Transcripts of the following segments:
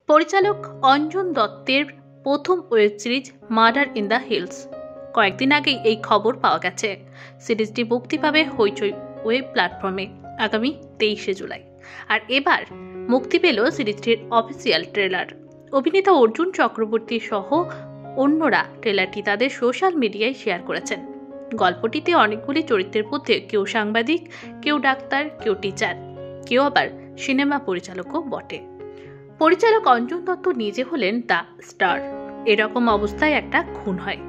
পরিচালক অঞ্জন দত্তের প্রথম web series murder in the hills. কয়েকদিন আগেই এই খবর পাওয়া গেছে। সিরিজটি মুক্তি পাবে হইচই ওয়েব প্ল্যাটফর্মে আগামী 23শে জুলাই। আর এবার মুক্তি পেল সিরিজটির অফিসিয়াল ট্রেলার। অভিনেতা অর্জুন চক্রবর্তী সহ অন্যরা ট্রেলারটি তাদের সোশ্যাল মিডিয়ায় শেয়ার করেছেন। গল্পটিতে অনেকগুলি চরিত্রের মধ্যে কেউ সাংবাদিক, কেউ ডাক্তার, কেউ টিচার, কেউ আবার সিনেমা পরিচালকও বটে। পরিচালক অঞ্জন দত্ত নিজে হলেন দ্য স্টার। এরকম অবস্থায় একটা খুন হয়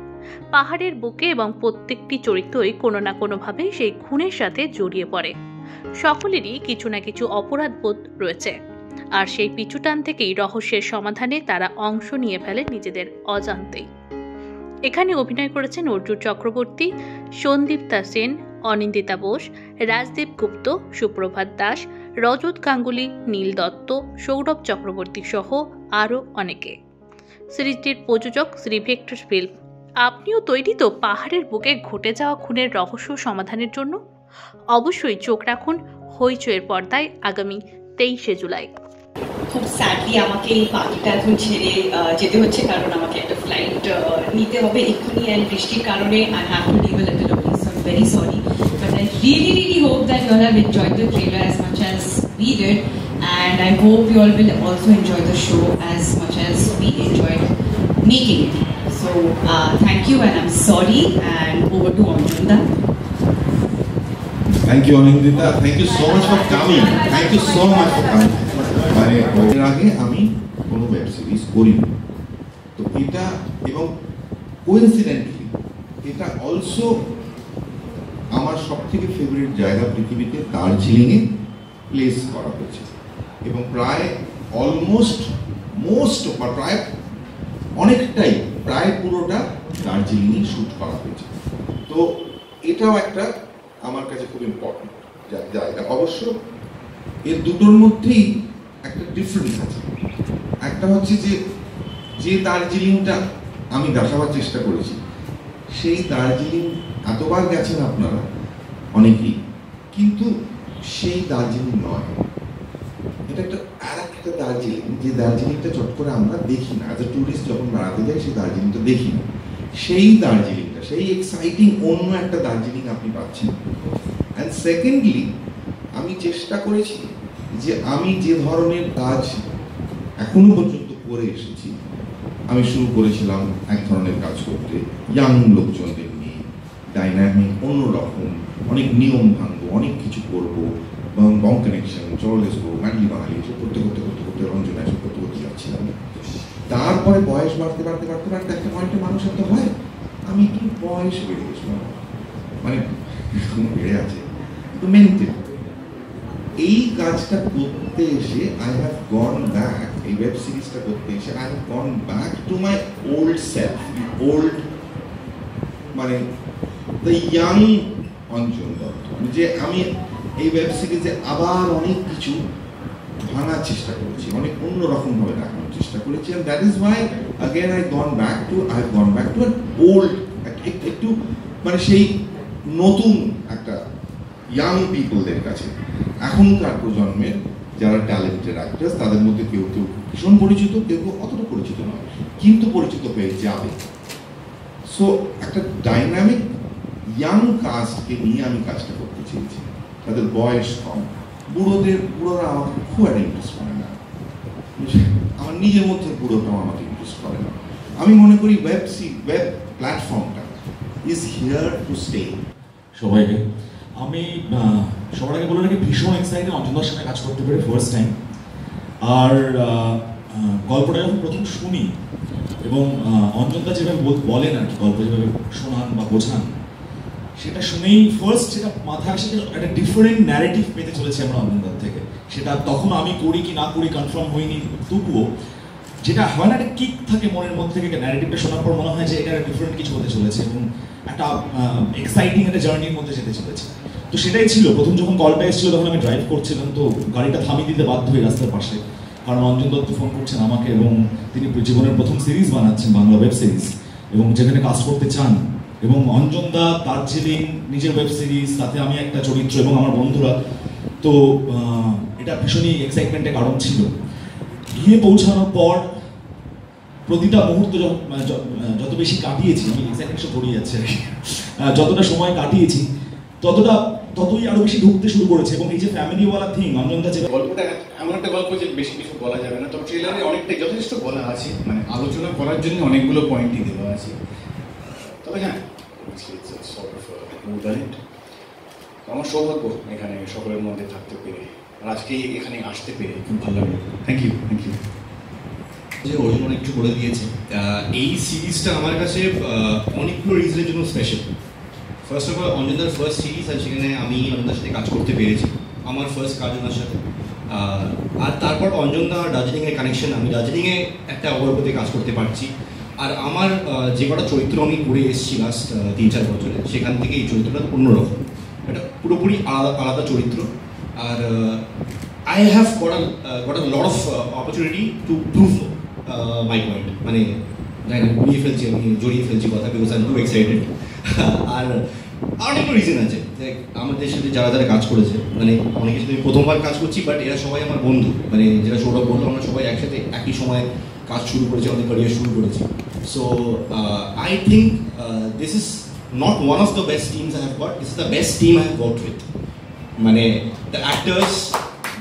পাহাড়ের বুকে এবং প্রত্যেকটি চরিত্রই কোনো না কোনোভাবে সেই খুনের সাথে জড়িয়ে পড়ে। সকলেরই কিছু না কিছু অপরাধবোধ রয়েছে, আর সেই পিছুটান থেকেই রহস্যের সমাধানে তারা অংশ নিয়ে ফেলে নিজেদের অজান্তেই। এখানে অভিনয় করেছেন অর্জুন চক্রবর্তী, সন্দীপ্তা সেন, অনিন্দিতা বোস, রাজদীপ গুপ্ত, সুপ্রভাত দাস, রজত গাঙ্গুলি, নীল দত্ত, সৌরভ চক্রবর্তী সহ আরও অনেকে। সিরিজটির প্রযোজক শ্রী ভেক্টর ফিল্ম। আপনিও তৈরি তো পাহাড়ের বুকে ঘটে যাওয়া খুনের রহস্য সমাধানের জন্য? অবশ্যই চোখ রাখুন হইচইয়ের পর্দায় আগামী 23শে জুলাই। খুব স্যাডলি আমাকে এই পার্টিটা এখন ছেড়ে যেতে হচ্ছে, কারণ আমাকে একটা ফ্লাইট নিতে হবে এক্ষুনি, অ্যান্ড বৃষ্টির কারণে I have to leave a little early, so I am very sorry, but I really hope that you all have enjoyed the trailer as much as we did, and I hope you all will also enjoy the show as much as we enjoyed making it. So thank you, and I'm sorry, and over to Anjunda. Thank you, Anindita. Thank you so much for coming. Thank you so much for coming. মানে এর আগে আমি কোনো web series করিনি, তো এটা এবং coincidentally এটা অলসো আমার সবথেকে ফেভারিট জায়গা পৃথিবীতে দার্জিলিংয়ে প্লেস করা হয়েছে, এবং প্রায় প্রায় অনেকটাই প্রায় পুরোটা দার্জিলিংয়ে শ্যুট করা হয়েছে। তো এটাও একটা আমার কাছে খুব ইম্পর্টেন্ট জায়গা। অবশ্য এর দুটোর মধ্যেই একটা ডিফারেন্স আছে। একটা হচ্ছে যে দার্জিলিংটা আমি দেখাবার চেষ্টা করেছি, সেই দার্জিলিং এতবার গেছেন আপনারা অনেকেই, কিন্তু সেই দার্জিলিং নয়। এটা আর একটা দার্জিলিং, যে দার্জিলিংটা চট করে আমরা দেখি না, অ্যাজ এ টুরিস্ট যখন বেড়াতে যাই সেই দার্জিলিংটা দেখি না। সেই দার্জিলিংটা, সেই এক্সাইটিং অন্য একটা দার্জিলিং আপনি পাচ্ছেন। অ্যান্ড সেকেন্ডলি, আমি চেষ্টা করেছি যে আমি যে ধরনের কাজ এখনো পর্যন্ত করে এসেছি, আমি শুরু করেছিলাম এক ধরনের কাজ করতে, ইয়াং লোকজনদের নিয়ে, ডাইনামিক, অন্যরকম, অনেক নিয়ম ভাঙবো, অনেক কিছু করবো, বং কানেকশন, চলেসবো, ম্যাডলি বাঙালি, এসব করতে রঞ্জনা এসব করতে যাচ্ছিলাম। তারপরে বয়স বাড়তে একটা পয়েন্টে মানুষের তো হয়, আমি একটু বয়স বেড়ে গেছিলাম, মানে বেড়ে আছে একটু মেনটেন। এই কাজটা করতে এসে আই হ্যাভ গন ব্যাক, এই ওয়েব সিরিজটা করতে এসে I have gone back to my old self, মানে দ্য ইয়াং অঞ্জন দত্ত। যে আমি এই ওয়েব সিরিজে আবার অনেক কিছু ভাঙার চেষ্টা করেছি, অনেক অন্যরকম ভাবে দেখানোর চেষ্টা করেছি, and that is why again I have gone back to an old, একটু মানে সেই নতুন একটা ইয়াং পিপলদের কাছে, এখনকার প্রজন্মের যারা ট্যালেন্টেড অ্যাক্টর্স, তাদের মধ্যে কেউ ভীষণ পরিচিত, কেউ অতটা পরিচিত নয়, কিন্তু পরিচিত হয়ে যাবে। সো একটা ডাইনামিক ইয়াং কাস্টকে নিয়ে আমি কাজটা করতে চেয়েছি। তাদের বয়স কম, বুড়োরা আমাকে খুব একটা ইন্টারেস্ট করে না, আমার নিজের মধ্যে বুড়োটাও আমাকে ইন্টারেস্ট করে না। আমি মনে করি ওয়েব প্ল্যাটফর্মটা ইজ হিয়ার টু স্টে। সবাইকে আমি সবার আগে বলে রাখি, ভীষণ এক্সাইটেড অঞ্জনদার সাথে কাজ করতে পেরে ফার্স্ট টাইম। আর গল্পটা যখন প্রথম শুনি এবং অঞ্জনদা যেভাবে বলেন আর কি, গল্প যেভাবে শোনান বা বোঝান, সেটা শুনেই ফার্স্ট যেটা মাথায় আসে যে একটা ডিফারেন্ট ন্যারেটিভ পেতে চলেছে আমরা অঞ্জনদার থেকে। সেটা তখন আমি করি কি না করি কনফার্ম হয়নি, তবুও যেটা হয় না, একটা কিক থাকে মনের মধ্যে থেকে, ন্যারেটিভটা শোনার পর মনে হয় যে এটা ডিফারেন্ট কিছু হতে চলেছে এবং একটা এক্সাইটিং একটা জার্নির মধ্যে যেতে চলেছে। তো সেটাই ছিল। প্রথম যখন কলটা এসেছিল তখন আমি ড্রাইভ করছিলাম, তো গাড়িটা থামিয়ে দিতে বাধ্য হই রাস্তার পাশে, কারণ অঞ্জন দত্ত ফোন করছেন আমাকে এবং তিনি জীবনের প্রথম সিরিজ বানাচ্ছেন, বাংলা ওয়েব সিরিজ, এবং যেখানে কাজ করতে চান। এবং অঞ্জনদা, দার্জিলিং, নিজের ওয়েব সিরিজ, তাতে আমি একটা চরিত্র এবং আমার বন্ধুরা, তো এটা ভীষণই এক্সাইটমেন্টের কারণ ছিল। গিয়ে পৌঁছানোর পর প্রতিটা মুহূর্ত যত বেশি কাটিয়েছি, আমি এক্স্যাক্ট এসে পড়ে যাচ্ছে আর কি, যতটা সময় কাটিয়েছি ততই আরো বেশি ঢুকতে শুরু করেছে। এবং এই যে ফ্যামিলিওয়ালা থিং, অঞ্জনদা যে গল্পটা এমন একটা গল্প যে বেশি কিছু বলা যাবে না, তবে ট্রেলারে অনেকটাই যথেষ্ট বলা আছে, মানে আলোচনা করার জন্য অনেকগুলো পয়েন্টই দেওয়া আছে। তবে হ্যাঁ, আমার সৌভাগ্য এখানে সকলের মধ্যে থাকতে পেরে, আর আজকে এখানে আসতে পেরে খুব ভালো লাগলো। Thank you. যে অর্জুন অনেক কিছু করে দিয়েছে। এই সিরিজটা আমার কাছে অনেকগুলো রিজনের জন্য স্পেশাল। ফার্স্ট অফ অল অঞ্জনদার ফার্স্ট সিরিজ, আর সেখানে আমি অঞ্জনদার সাথে কাজ করতে পেরেছি, আমার ফার্স্ট কাজ ওনার সাথে। আর তারপর অঞ্জনদা দার্জিলিংয়ের কানেকশন, আমি দার্জিলিংয়ে একটা গল্পতে কাজ করতে পারছি। আর আমার যে কটা চরিত্র আমি করে এসেছি লাস্ট 3-4 বছরে, সেখান থেকে এই চরিত্রটা অন্যরকম, এটা পুরোপুরি আলাদা চরিত্র। আর I have got a lot of opportunity to prove my point. মানে জানি না জড়িয়ে ফেলছি কথা, because I am too excited. আর অনেক রিজন আছে, আমাদের সাথে যারা কাজ করেছে, মানে অনেকের সাথে আমি প্রথমবার কাজ করছি, বাট এরা সবাই আমার বন্ধু। মানে যেটা সৌরভ বললো, আমরা সবাই একসাথে একই সময় কাজ শুরু করেছি, আমাদের ক্যারিয়ার শুরু করেছি। So I think this is not one of the best teams I have got, this is the best team I have worked with. মানে the actors,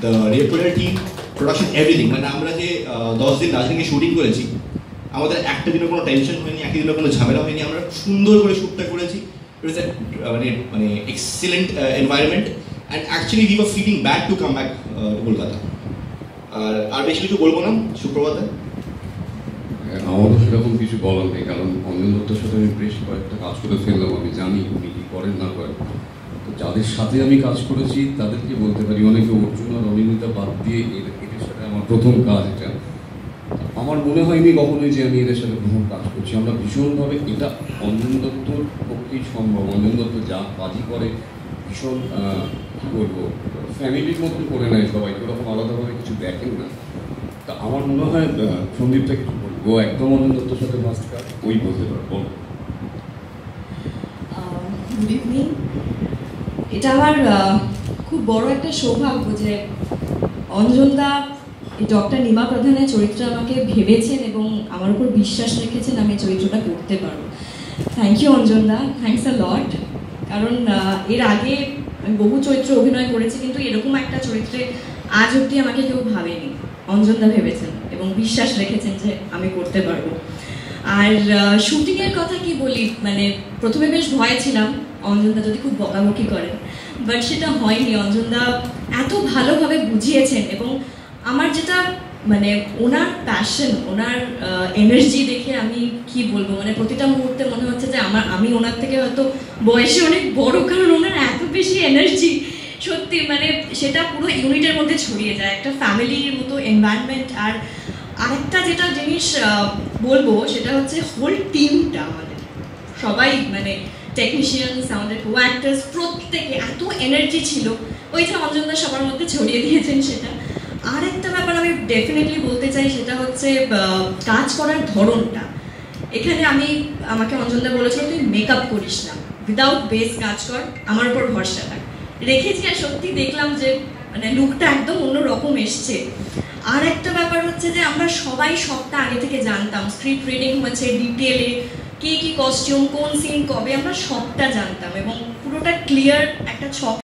the reporter team, production, everything. মানে আমরা যে 10 দিন দার্জিলিংয়ে shooting করেছি, আমাদের একটা দিনের কোনো টেনশন হয়নি, একটা দিনের কোনো ঝামেলা হয়নি, আমরা সুন্দর করে শ্যুটটা করেছি। ইট ইজ মানে excellent environment, and actually we were feeling back to come back to Kolkata. আর বেশি কিছু বলবো না, সুপ্রভাতে। আমারও সেরকম কিছু বলার নেই, কারণ অঞ্জন দত্তর সাথে আমি বেশ কয়েকটা কাজ করে ফেললাম, আমি জানি উনি কি করেন না করেন। তো যাদের সাথে আমি কাজ করেছি তাদেরকে বলতে পারি, অনেকে অর্জুন আর অনিন্দিতা বাদ দিয়ে এদের সাথে আমার প্রথম কাজ এটা। আমার মনে হয়নি কখনোই যে আমি এদের সাথে প্রথম কাজ করছি। আমরা ভীষণভাবে, এটা অঞ্জন দত্তর পক্ষেই সম্ভব, অঞ্জন দত্ত যা কাজই করে ভীষণ কী বলবো, ফ্যামিলির মতন করে নেয় সবাই, ওরকম আলাদাভাবে কিছু দেখেন না। তা আমার মনে হয় সন্দীপটা কিছু বলবো, একদম অঞ্জন দত্তর সাথে মাস্ট কাজ ওই বলতে পারবো। Good evening. এটা আমার খুব বড় একটা সৌভাগ্য যে অঞ্জনদা এই ডক্টর নিমা প্রধানের চরিত্র আমাকে ভেবেছেন এবং আমার উপর বিশ্বাস রেখেছেন আমি চরিত্রটা করতে পারবো। থ্যাংক ইউ অঞ্জনদা, থ্যাংকস আ লট। কারণ এর আগে আমি বহু চরিত্র অভিনয় করেছি, কিন্তু এরকম একটা চরিত্রে আজ অবধি আমাকে কেউ ভাবেনি। অঞ্জনদা ভেবেছেন এবং বিশ্বাস রেখেছেন যে আমি করতে পারবো। আর শুটিংয়ের কথা কি বলি, মানে প্রথমে বেশ ভয় ছিলাম অঞ্জনদা যদি খুব বকাবকি করেন, বাট সেটা হয়নি। অঞ্জনদা এত ভালোভাবে বুঝিয়েছেন, এবং আমার যেটা মানে ওনার প্যাশন, ওনার এনার্জি দেখে আমি কি বলবো, মানে প্রতিটা মুহূর্তে মনে হচ্ছে যে আমি ওনার থেকে হয়তো বয়সে অনেক বড়, কারণ ওনার এত বেশি এনার্জি, সত্যি মানে সেটা পুরো ইউনিটের মধ্যে ছড়িয়ে যায়, একটা ফ্যামিলির মতো এনভায়রনমেন্ট। আর আরেকটা যেটা জিনিস বলবো সেটা হচ্ছে হোল টিমটা, আমাদের সবাই মানে টেকনিশিয়ানস, আমাদের কো অ্যাক্টার্স, প্রত্যেকে এত এনার্জি ছিল, ওই যে অঞ্জনদা সবার মধ্যে ছড়িয়ে দিয়েছেন সেটা। আর একটা ব্যাপার আমি ডেফিনেটলি বলতে চাই, সেটা হচ্ছে কাজ করার ধরনটা। এখানে আমাকে অঞ্জনদা বলেছিল তুই মেকআপ করিস না, উইদাউট বেস কাজ কর, আমার উপর ভরসা রাখ। রেখেছি, আর সত্যি দেখলাম যে মানে লুকটা একদম অন্যরকম এসছে। আর একটা ব্যাপার হচ্ছে যে আমরা সবাই সবটা আগে থেকে জানতাম, স্ক্রিপ্ট রিডিং হচ্ছে ডিটেলে, কি কস্টিউম, কোন সিন কবে, আমরা সবটা জানতাম এবং পুরোটা ক্লিয়ার একটা ছক